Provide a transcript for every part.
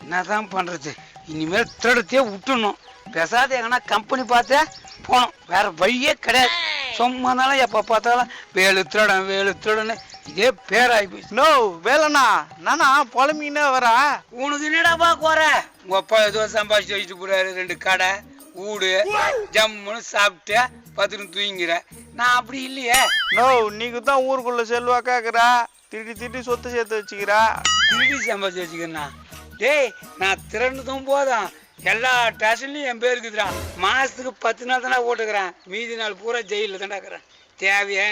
என்னதான் பண்றது? இனிமேல் திருடத்தையே விட்டுணும். பேசாத எங்கன்னா கம்பெனி பார்த்தே போனோம். வேற வழியே கிடையாது. சும்மானாலும் எப்ப பார்த்தாலும் வேலு திருடன்னு இதே பேராகி போச்சு. நோ வேலைண்ணா நானா புலம்பின்னே வரா. உனக்கு என்னடாப்பா குற? உங்க அப்பா ஏதோ சம்பாதிச்சு வச்சுட்டு போறாரு. 2 கடை வீடு ஜம்முன்னு சாப்பிட்டு பத்துன்னு தூங்கிற. நான் அப்படி இல்லையே. நோ நீங்க தான் ஊருக்குள்ள செல்வா கேக்குறா. திருடி சொத்து சேர்த்து வச்சுக்கிறா. திருடி சம்பாதிச்சு வச்சுக்கிறேன்னா? டேய், நான் திறந்ததும் போதும் எல்லா ஸ்டேஷன்லயும் என் பேர் இருக்குதுடா. மாசத்துக்கு 10 நாள் தானே ஓட்டுக்கிறேன். மீதி நாள் பூரா ஜெயில தான்டாக்குறேன். தேவையா?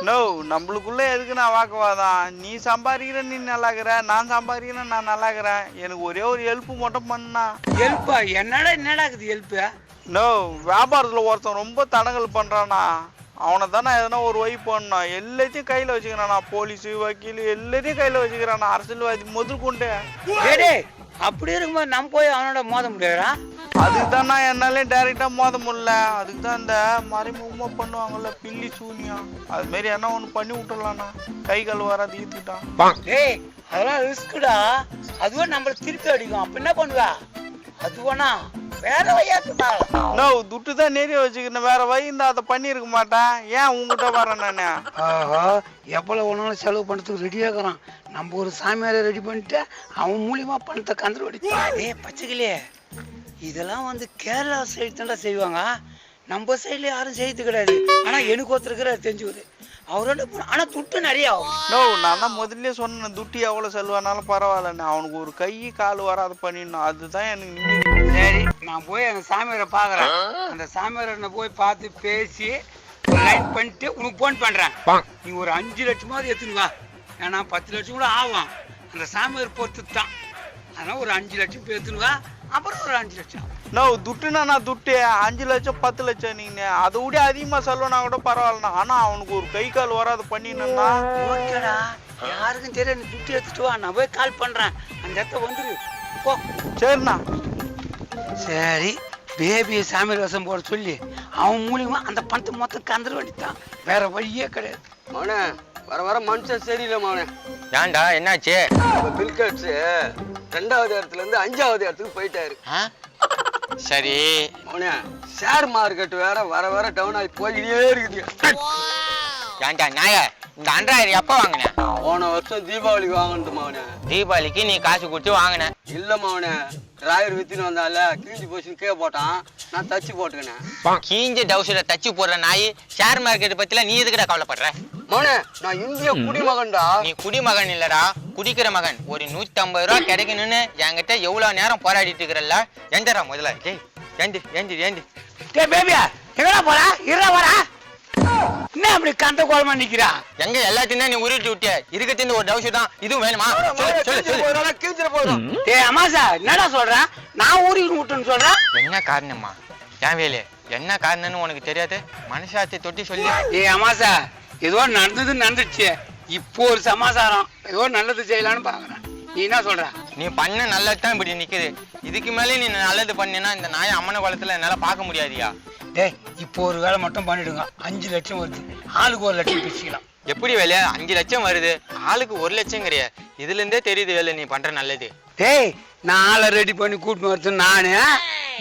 நோ நம்மளுக்குள்ள எதுக்கு நான் வாக்குவாதான்? நீ சம்பாதிக்கிற நீ நல்லாக்குற, நான் சம்பாதிக்கிறேன் நான் நல்லாக்குறேன். எனக்கு ஒரே ஒரு ஹெல்ப் மட்டும் பண்ணா. ஹெல்ப்பா? என்னடாக்குது ஹெல்ப்பு? நோ வியாபாரத்துல ஒருத்தன் ரொம்ப தடங்கல் பண்றானா. அவனை தானே எதனா ஒரு வழி பண்ணணும். எல்லாத்தையும் கையில வச்சுக்கிறானா. போலீஸு வக்கீல் எல்லாத்தையும் கையில வச்சுக்கிறானா. அரசியல்வாதி முதல் கொண்டு. அப்படி இருக்கும்போது நம்ம போய் அவனோட மோத முடியாதா? அதுக்கு தான் நான் என்னாலையும் டைரக்டா மோத முடியல. அதுக்கு தான் இந்த மறைமுகமா பண்ணுவாங்கல்ல பில்லி சூனியம். அது மாதிரி என்ன ஒண்ணு பண்ணி விட்டுடலாம்ண்ணா. கை கால் வராது ஈத்துக்கிட்டான். டேய், அதெல்லாம் ரிஸ்க்குடா. அதுவும் நம்மள திருப்பி அடிக்கும். அப்ப என்ன பண்ணுவா? அதுவானா வேற வழியாக்குதா? நோ துட்டு தான் நிறைய வச்சுக்கிறேன். வேற வழி இருந்தா அதை பண்ணிருக்க மாட்டேன். ஏன் உங்ககிட்ட வரேன் நானு? ஆஹா, எவ்வளவு ஒன்றாலும் செலவு பண்ணுறதுக்கு ரெடியாகிறான். நம்ம ஒரு சாமியாரை ரெடி பண்ணிட்டு அவன் மூலியமா பணத்தை கந்தர் அடிப்பான். பச்சைக்கிளே, இதெல்லாம் வந்து கேரளா சைடு தாண்டா செய்வாங்க. நம்ம சைட்ல யாரும் செய்யறது கிடையாது. ஆனா எனக்கு ஒருத்தருக்கிற தெரிஞ்சுக்குது. அவரோட ஆனா துட்டு நிறைய ஆகும். நோ நான் தான் முதல்ல சொன்னேன், துட்டு எவ்வளவு செலவானாலும் பரவாயில்லண்ணே. அவனுக்கு ஒரு கை கால் வராது பண்ணிடணும். அதுதான் எனக்கு. சரி, நான் போய் அந்த சாமியாரை பாக்குறேன். அந்த சாமியாரை போய் பார்த்து பேசி லைன் பண்ணிட்டு உனக்கு போன் பண்றேன். நீ ஒரு 5 லட்சமாவது எடுத்துன்னு வா. ஏன்னா 10 லட்சம் கூட ஆகும். அந்த சாமியார் பொறுத்து தான். அதனால ஒரு 5 லட்சம் எடுத்துன்னு வா. அப்புறம் ஒரு 5 லட்சம். நோ துட்டுனா நான் துட்டு 5 லட்சம் 10 லட்சம் நீங்க அதை விட அதிகமா செலவுனா கூட பரவாயில்லண்ணா. ஆனா அவனுக்கு ஒரு கை கால் வராது பண்ணினா. ஓகேடா, யாருக்கும் தெரியாது. நீ துட்டு எடுத்துட்டு வா. நான் போய் கால் பண்றேன். அந்த இடத்த வந்துரு போ. சரிண்ணா. சரி, பேபியை சாமியார் வசம் போட சொல்லி அவன் மூலியமா அந்த பணத்தை மொத்தம் கந்தர வேண்டித்தான். வேற வழியே கிடையாது. மவனே, வர வர மனுஷன் சரியில்லை மவனே. ஏன்டா என்னாச்சு? பில்கேட்ஸ் 2வது இடத்துல இருந்து 5வது இடத்துக்கு போயிட்டாரு. சரி மவனே, ஷேர் மார்க்கெட் வேற வர வர டவுன் ஆகி போயிட்டே இருக்குது. ஏன்டா நாய, இந்த 5000 எப்ப வாங்கின? போன வருஷம் தீபாவளிக்கு வாங்கினது மவனே. தீபாவளிக்கு நீ காசு கொடுத்து வாங்கின? இல்ல மவனே, டிராயர் வித்துன்னு வந்தால கிழிஞ்சு போச்சுன்னு கீழே போட்டான். நான் தச்சு போட்டுக்கினேன். கீஞ்ச டவுசரை தச்சு போடுற நாய் ஷேர் மார்க்கெட் பத்தில நீ எதுக்குடா கவலைப்படுற? மவனே, நான் இந்திய குடிமகன்டா. நீ குடிமகன் இல்லடா, குடிக்கிற மகன். ஒரு 150 ரூபா கிடைக்கணும்னு என்கிட்ட எவ்வளவு நேரம் போராடிட்டு இருக்கிறல்ல. எந்தரா முதல்ல? ஏய் ஏந்தி ஏந்தி ஏந்தி. டேய் பேபியா, எங்கடா போறா? இருடா வரா. என்ன அப்படி கந்த கோலமா நிக்கிறா? எங்க எல்லாத்தையும் நீ உருட்டி விட்டிய? இருக்கத்தின் ஒரு டவுசர் தான். இதுவும் வேணுமா? கிழிச்சிட போயிடும். டேய் அமாசா, என்னடா சொல்ற? நான் ஊருக்கு விட்டுன்னு சொல்றேன். என்ன காரணமா? ஏன் வேலு, என்ன காரணம்னு உனக்கு தெரியாது? மனசாட்சி தொட்டி சொல்லி. டேய் அமாசா, ஏதோ நடந்துச்சு. இப்போ ஒரு சமாசாரம். ஏதோ நல்லது செய்யலான்னு பாக்குறேன். நீ என்ன சொல்ற? நீ பண்ண நல்லதுதான் இப்படி நிக்குது. இதுக்கு மேலே நீ நல்லது பண்ணினா இந்த நாயை அம்மன குளத்துல என்னால பார்க்க முடியாதியா? டேய், இப்போ ஒரு வேலை மட்டும் பண்ணிடுங்க. 5 லட்சம் வருது. ஆளுக்கு 1 லட்சம் பிரிச்சுக்கலாம். எப்படி வேலை? 5 லட்சம் வருது, ஆளுக்கு 1 லட்சம் கிடையாது. இதுல இருந்தே தெரியுது வேலை நீ பண்ற நல்லது. டேய், நான் ஆளை ரெடி பண்ணி கூட்டின்னு வரது நானு.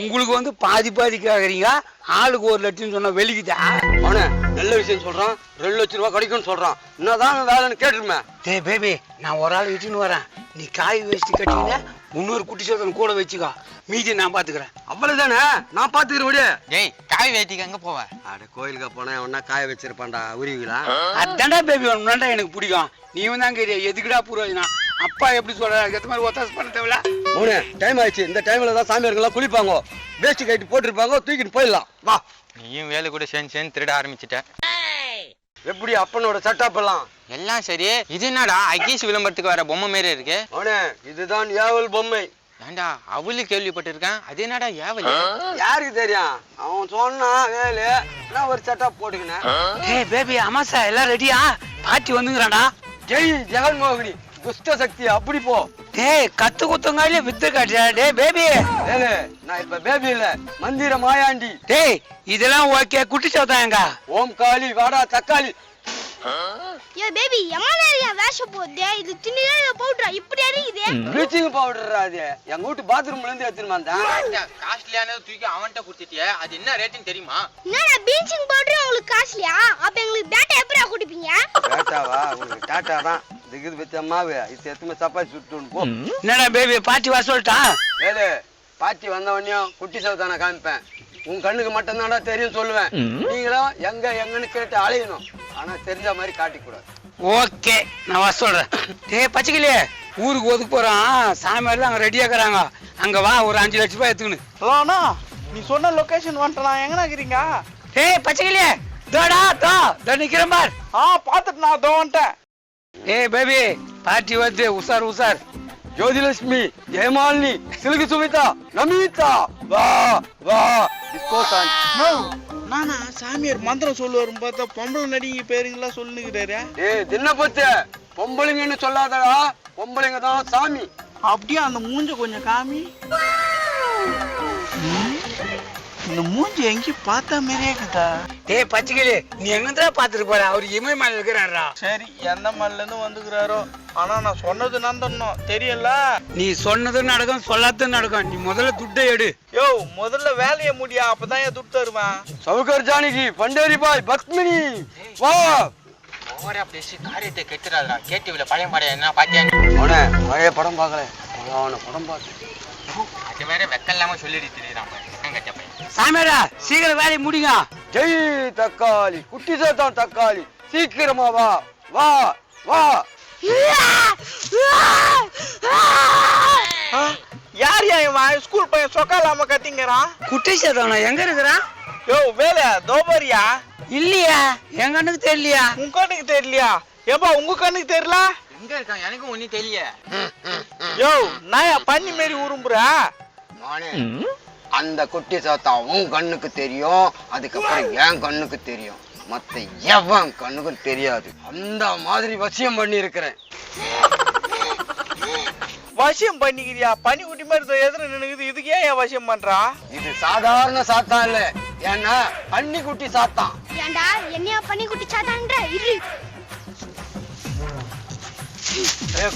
உங்களுக்கு வந்து பாதி கேக்குறீங்க. ஆளுக்கு 1 லட்சம் சொன்னா வெளிக்குதா? அவனே நல்ல விஷயம் சொல்றான். 2 லட்சம் ரூபாய் கிடைக்கும்னு சொல்றான். என்னதான் வேலைன்னு கேட்டுருமே. டேய் பேபி, நான் ஒரு ஆள் விட்டுன்னு வரேன். நீ காய் வேஸ்ட் கட்டிங்க. இன்னொரு குட்டி சோதனை கூட வச்சுக்கோ. மீதி நான் பாத்துக்கிறேன். அவ்வளவுதானே, நான் பாத்துக்கிறேன். டேய், காய் வேட்டிக்கு அங்க போவ? அட கோயிலுக்கு போனா ஒன்னா காய வச்சிருப்பான்டா உருவிகளா. அதான்டா பேபி, ஒன்னுடா எனக்கு பிடிக்கும். நீயும் தான் கேட்க எதுக்குடா புரோஜனம்? அப்பா எப்படி சொல்ற? ஏத்த மாதிரி ஒத்தாசு பண்ண தேவையில்ல. மூணு டைம் ஆயிடுச்சு. இந்த டைம்ல தான் சாமியார்கள்லாம் குளிப்பாங்க. வேஸ்ட் கைட்டு போட்டிருப்பாங்க, தூக்கிட்டு போயிடலாம். வா. நீயும் வேலை கூட சேர்ந்து திருட ஆரம்பிச்சிட்ட. எப்படி அப்பனோட செட்டப் எல்லாம் சரி. இது என்னடா ஐகேஷ் விளம்பரத்துக்கு வர பொம்மை மாரி இருக்கு? அவனே, இதுதான் ஏவல் பொம்மை. ஏண்டா அவளு கேள்விப்பட்டிருக்கேன். அது என்னடா ஏவல்? யாருக்கு தெரியும்? அவன் சொன்னா வேலு, நான் ஒரு செட்டப் போட்டுக்கினேன். ஏய் பேபி, அமாசா எல்லாம் ரெடியா? பாட்டி வந்துங்கறாடா. ஜெய் ஜெகன்மோகினி துஷ்ட சக்தி, அப்படி போ. டேய், கத்து குத்தங்காயில வித்து காட்டியா? டேய் பேபி. வேலு, நான் இப்ப பேபி இல்ல, மந்திர மாயாண்டி. டேய், இதெல்லாம் ஓகே. குட்டி சோதாங்க. ஓம் காளி வாடா தக்காளி. ஏ பேபி எம்மாரியா வேஷம் போதே இது திண்ணிலே பவுடரா இப்படி அரிக்குதே ப்ளீச்சிங் பவுடர் அது எங்க வீட்டு பாத்ரூம்ல இருந்து எடுத்துட்டு வந்தேன் காஸ்ட்லியானது தூக்கி அவன்கிட்ட கொடுத்துட்டியே அது என்ன ரேட்டுன்னு தெரியுமா? என்னடா ப்ளீச்சிங் பவுடர் உங்களுக்கு காஸ்ட்லியா அப்ப எங்களுக்கு பேட்டா எப்பறா குடிப்பீங்க டாட்டாவா உங்களுக்கு டாட்டா தான் இதுக்கு வித்த மாவு இது எத்துமே சப்பாத்தி சுட்டுன்னு போ என்னடா பேபி பாட்டி வர சொல்லிட்டா வேலு பாட்டி வந்த உடனே குட்டி சவுத்தான காமிப்பேன் உன் கண்ணுக்கு மட்டும்தான்டா தெரியும் சொல்லுவேன் நீங்களும் எங்கன்னு கேட்டு அலையணும் ஆனா தெரிஞ்ச மாதிரி காட்டிக்கூடாது ஓகே நான் வர சொல்றேன். டேய் பச்சைக்கிளியே ஊருக்கு ஒதுக்கு போறான் சாமியார் அங்க ரெடியா இருக்கிறாங்க அங்க வா ஒரு 5 லட்சம் ரூபாய் எடுத்துக்கணும். ஹலோ அண்ணா நீ சொன்ன லொகேஷன் வந்துட்டேன் எங்கண்ணா இருக்கிறீங்க? டேய் பச்சைக்கிளியே தோடா தோ நிக்கிறேன் பார். பாத்துட்டு நான் அதோ வந்துட்டேன். ஏய் பேபி பாட்டி வந்து உசார் ஜோதிலட்சுமி ஜெயமாலினி சிலுக்கு சுமிதா நமிதா வா வா நானா சாமியார் மந்திரம் சொல்லுவாருன்னு பார்த்தா பொம்பளை நடிகை பேருங்களா சொல்லுங்கிறாரு. ஏய் தின்னப்பத்து பொம்பளைங்கன்னு சொல்லாதடா பொம்பளைங்க தான் சாமி. அப்படியே அந்த மூஞ்ச கொஞ்சம் காமி. இந்த மூஞ்சி எங்கேயும் பார்த்தா மாதிரியே இருக்குதா? டேய் பச்சைக்கிளி நீ எங்கடா பாத்துட்டு போற அவர் இமயமலையில இருக்கிறாரா? சரி எந்த மலைல இருந்து வந்துக்கிறாரோ ஆனா நான் சொன்னது நந்தணும் தெரியல. நீ சொன்னதும் நடக்கும் சொல்லாததும் நடக்கும் நீ முதல்ல துட்டை எடு. யோ முதல்ல வேலையை முடியா அப்பதான் என் துட்டு தருவேன். சவுகர் ஜானகி பண்டேரி பாய் பத்மினி வா. ஓவரா பேசி காரியத்தை கெட்டுறாதடா. கேட்டிவில பழைய படம் என்ன பாத்தியா? அவனே பழைய படம் பார்க்கல அவன படம் பார்த்து அது வேற வெக்கல்லாம சொல்லிட்டு தெரியுறான் கட்ட பையன். சாமியாரா சீக்கிரம் வேலையை முடிங்க. ஜெய் தக்காளி குட்டி சாத்தான் தக்காளி சீக்கிரமா வா வா வா. யார் இவன் ஸ்கூல் பையன் சொக்காலாம கத்திங்கிறான்? குட்டி சேதானா எங்க இருக்கிறான்? யோ வேலை தோபரியா? இல்லையா என் கண்ணுக்கு தெரியலையா? உன் கண்ணுக்கு தெரியலையா? ஏப்பா உங்க கண்ணுக்கு தெரியல? எங்க இருக்கான் எனக்கும் ஒன்னும் தெரியல. யோ நாயா பண்ணி மாரி உரும்புற. அந்த குட்டி சாத்தா உன் கண்ணுக்கு தெரியும் அதுக்கப்புறம் என் கண்ணுக்கு தெரியும் மத்த எவன் கண்ணுக்கும் தெரியாது. அந்த மாதிரி வசியம் பண்ணி இருக்கிறேன். வசியம் பண்ணிக்கிறியா? பனி குட்டி மாதிரி எதிர நினைக்குது இதுக்கு ஏன் வசியம் பண்றா? இது சாதாரண சாத்தான் இல்ல ஏன்னா பன்னி குட்டி சாத்தான். ஏண்டா என்னையா பண்ணி குட்டி சாத்தான்ற இரு.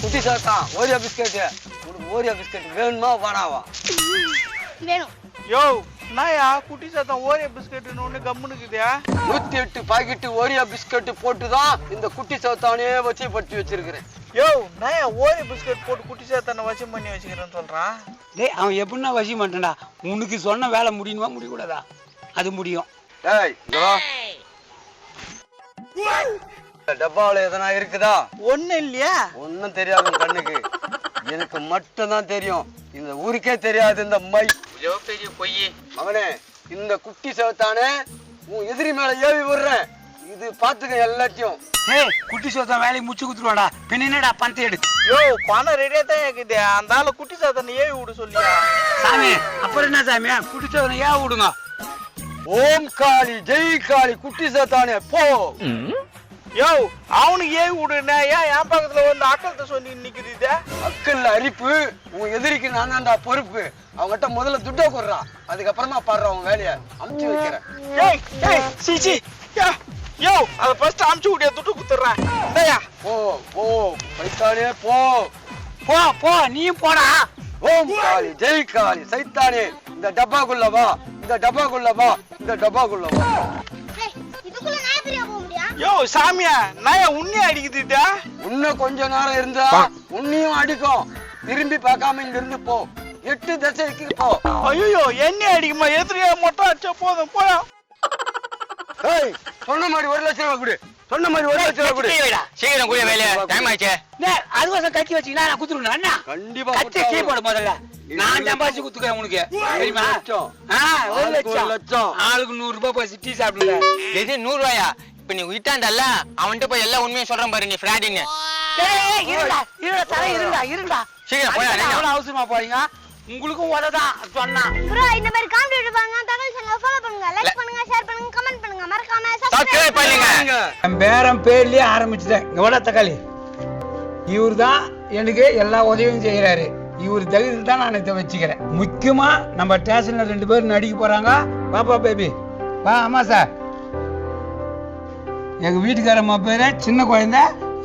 குட்டி சாத்தான் ஓரியா பிஸ்கட் உனக்கு ஓரியா பிஸ்கட் வேணுமா வேணாவா? வேணும். யோ நாயா குட்டி சாத்தான் ஓரியா பிஸ்கட்னு ஒண்ணு கம்முனுக்குதே. 108 பாக்கெட் ஓரியா பிஸ்கட் போட்டுதான் இந்த குட்டி சாத்தானே வச்சிப்படுத்தி வச்சிருக்கிறேன். யோ நாயா ஓரியா பிஸ்கட் போட்டு குட்டி சாத்தான வசியம் பண்ணி வச்சுக்கிறேன்னு சொல்றான். டேய் அவன் எப்படின்னா வசியம் பண்ணிட்டா உனக்கு சொன்ன வேலை முடியுமா முடியக்கூடாதா? அது முடியும். டேய் இங்க வா. டப்பாவில் எதனா இருக்குதா? ஒண்ணு இல்லையா? ஒன்னும் தெரியாது உன் கண்ணுக்கு. எனக்கு மட்டும் தான் தெரியும் இந்த ஊருக்கே தெரியாது இந்த மை. பெரிய பொய். அவனே இந்த குட்டி சேவத்தானே உன் எதிரி மேல ஏவி விடுறேன் இது பாத்துக்க எல்லாத்தையும். ஏய் குட்டி சேவத்தான் வேலையை முடிச்சு குடுத்துருவாடா பின்ன என்னடா பணத்தை எடு. யோ பணம் ரெடியா தான் இருக்குது அந்த ஆளு குட்டி சாத்தான ஏவி விட சொல்லியா? சாமி அப்புறம் என்ன சாமி குட்டி சேவனை ஏன் விடுங்க? ஓம் காளி ஜெய் காளி குட்டி சேத்தானே போ. யோ அவனுக்கு ஏவி விடுனா ஏன் என் பக்கத்துல வந்து அக்கல்கிட்ட சொல்லி நிக்குது? அக்கல்ல அரிப்பு உன் எதிரிக்கு நான் தான்டா பொறுப்பு. அவங்ககிட்ட முதல்ல துட்டை கொடுறா அதுக்கப்புறமா பாடுற உன் வேலைய அமுச்சு வைக்கிறேன். ஏய் ஏய் சீச்சி யோ அத ஃபர்ஸ்ட் அமுச்சு விடியா துட்டு குத்துறேன். டேயா போ போ சைத்தானே போ போ போ நீ போடா. ஓம் காளி ஜெய் காளி சைத்தானே இந்த டப்பாக்குள்ள வா இந்த டப்பாக்குள்ள வா இந்த டப்பாக்குள்ள வா. ஏய் இதுக்குள்ள நான் எப்படியா போக முடியும்? யோ சாமியா நாயா உன்னை அடிக்குதுடா. இன்னும் கொஞ்ச நேரம் இருந்தா உன்னையும் அடிக்கும். திரும்பி பார்க்காம இங்க இருந்து போ 8 திசைக்கு போ. ஐயோ என்ன அடிக்குமா எதிரியா மொட்டை அடிச்சா போதும் போயா. ஏய் சொன்ன மாதிரி 1 லட்சம் ரூபாய் கொடு சொன்ன மாதிரி 1 லட்சம் ரூபாய் கொடு. சீக்கிரம் கூட வேலையா டைம் ஆயிடுச்சு. டேய் அதுவசம் கட்டி வச்சீங்கன்னா நான் குத்துறேன் அண்ணா. கண்டிப்பா கட்டி கீ போடு முதல்ல. நான் சம்பாதிச்சு குத்துக்கிறேன் உனக்கு தெரியுமா? 1 லட்சம் ஆளுக்கு 100 ரூபாய் போய் டீ சாப்பிடுங்க. எது 100 ரூபாயா? இப்ப நீ விட்டாண்டல்ல அவன்கிட்ட போய் எல்லா உண்மையும் சொல்றேன் பாரு நீ ஃப்ராடின்னு. ஏய் இருடா தலை இருடா சீக்கிரம் போயா. அவ்வளவு அவசரமா போறீங்க உங்களுக்கும் உததான் சொன்னா. ப்ரோ இந்த மாதிரி காமெடி எடுப்பாங்க தகவல் சேனலை ஃபாலோ பண்ணுங்க லைக் பண்ணுங்க ஷேர் பண்ணுங்க கமெண்ட் பண்ணுங்க மறக்காம சப்ஸ்கிரைப் பண்ணுங்க. என் பேரன் பேர்லயே ஆரம்பிச்சுட்டேன். எவ்வளோ தக்காளி இவர் தான் எனக்கு எல்லா உதவியும் செய்யறாரு. இவர் தகுதியில் தான் நான் இதை வச்சுக்கிறேன். முக்கியமா நம்ம ஸ்டேஷன்ல 2 பேர் நடிக்க போறாங்க. பாப்பா பேபி வா. ஆமா சார் எங்க வீட்டுக்காரம்மா பேரு சின்ன குழந்தை,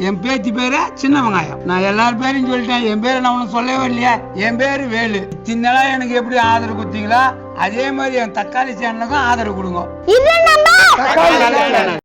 என் பேத்தி பேரு சின்ன வெங்காயம். நான் எல்லார் பேரையும் சொல்லிட்டேன். என் பேரை நான் ஒன்றும் சொல்லவே இல்லையா? என் பேரு வேலு. இத்தனை எனக்கு எப்படி ஆதரவு கொடுத்தீங்களா அதே மாதிரி என் தக்காளி சேனலுக்கும் ஆதரவு கொடுங்க. இல்ல நம்ம தக்காளி